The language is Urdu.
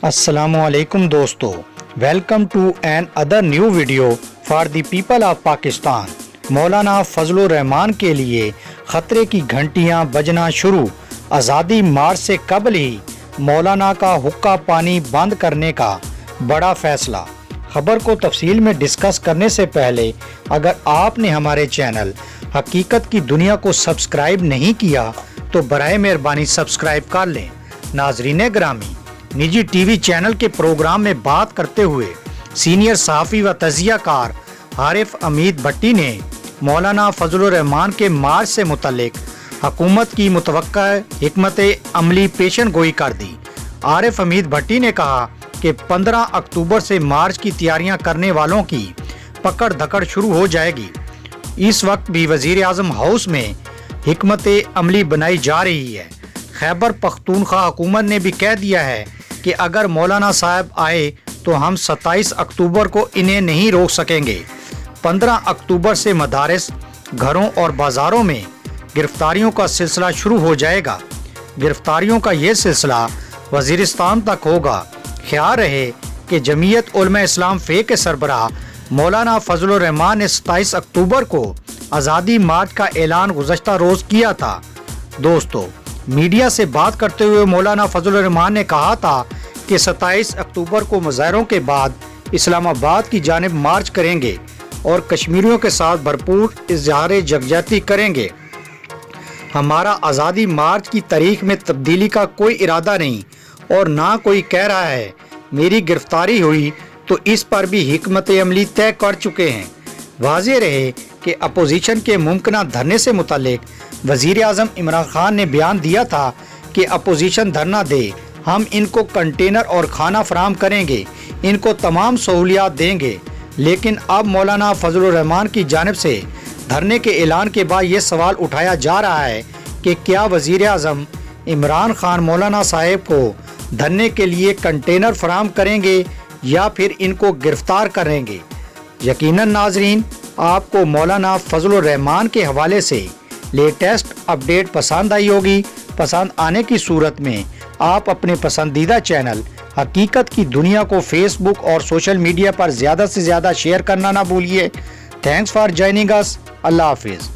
السلام علیکم دوستو، welcome to another new video for the people of Pakistan. Maulana Fazl الرحمان کے لیے خطرے کی گھنٹیاں بجنا شروع۔ آزادی مارچ سے قبل ہی مولانا کا حقہ پانی بند کرنے کا بڑا فیصلہ۔ خبر کو تفصیل میں ڈسکس کرنے سے پہلے اگر آپ نے ہمارے چینل حقیقت کی دنیا کو سبسکرائب نہیں کیا تو برائے مہربانی سبسکرائب کر لیں۔ ناظرین گرامی، نجی ٹی وی چینل کے پروگرام میں بات کرتے ہوئے سینئر صحافی و تجزیہ کار عارف حمید بھٹی نے مولانا فضل الرحمان کے مارچ سے متعلق حکومت کی متوقع حکمت عملی پیشن گوئی کر دی۔ عارف حمید بھٹی نے کہا کہ 15 اکتوبر سے مارچ کی تیاریاں کرنے والوں کی پکڑ دھکڑ شروع ہو جائے گی۔ اس وقت بھی وزیر اعظم ہاؤس میں حکمت عملی بنائی جا رہی ہے۔ خیبر پختونخوا حکومت نے بھی کہہ دیا ہے کہ اگر مولانا صاحب آئے تو ہم 27 اکتوبر کو انہیں نہیں روک سکیں گے۔ 15 اکتوبر سے مدارس، گھروں اور بازاروں میں گرفتاریوں کا سلسلہ شروع ہو جائے گا۔ گرفتاریوں کا یہ سلسلہ وزیرستان تک ہوگا۔ خیال رہے کہ جمعیت علماء اسلام فے کے سربراہ مولانا فضل الرحمان نے 27 اکتوبر کو آزادی مارچ کا اعلان گزشتہ روز کیا تھا۔ دوستو، میڈیا سے بات کرتے ہوئے مولانا فضل الرحمان نے کہا تھا کہ 27 اکتوبر کو مظاہروں کے بعد اسلام آباد کی جانب مارچ کریں گے اور کشمیریوں کے ساتھ بھرپور اظہار یکجہتی کریں گے۔ ہمارا آزادی مارچ کی تاریخ میں تبدیلی کا کوئی ارادہ نہیں اور نہ کوئی کہہ رہا ہے۔ میری گرفتاری ہوئی تو اس پر بھی حکمت عملی طے کر چکے ہیں۔ واضح رہے کہ اپوزیشن کے ممکنہ دھرنے سے متعلق وزیر اعظم عمران خان نے بیان دیا تھا کہ اپوزیشن دھرنا دے، ہم ان کو کنٹینر اور کھانا فراہم کریں گے، ان کو تمام سہولیات دیں گے۔ لیکن اب مولانا فضل الرحمان کی جانب سے دھرنے کے اعلان کے بعد یہ سوال اٹھایا جا رہا ہے کہ کیا وزیر اعظم عمران خان مولانا صاحب کو دھرنے کے لیے کنٹینر فراہم کریں گے یا پھر ان کو گرفتار کریں گے؟ یقیناً ناظرین، آپ کو مولانا فضل الرحمان کے حوالے سے لیٹسٹ اپڈیٹ پسند آئی ہوگی۔ پسند آنے کی صورت میں آپ اپنے پسندیدہ چینل حقیقت کی دنیا کو فیس بک اور سوشل میڈیا پر زیادہ سے زیادہ شیئر کرنا نہ بھولیے۔ تھینکس فار جوائننگ اس۔ اللہ حافظ۔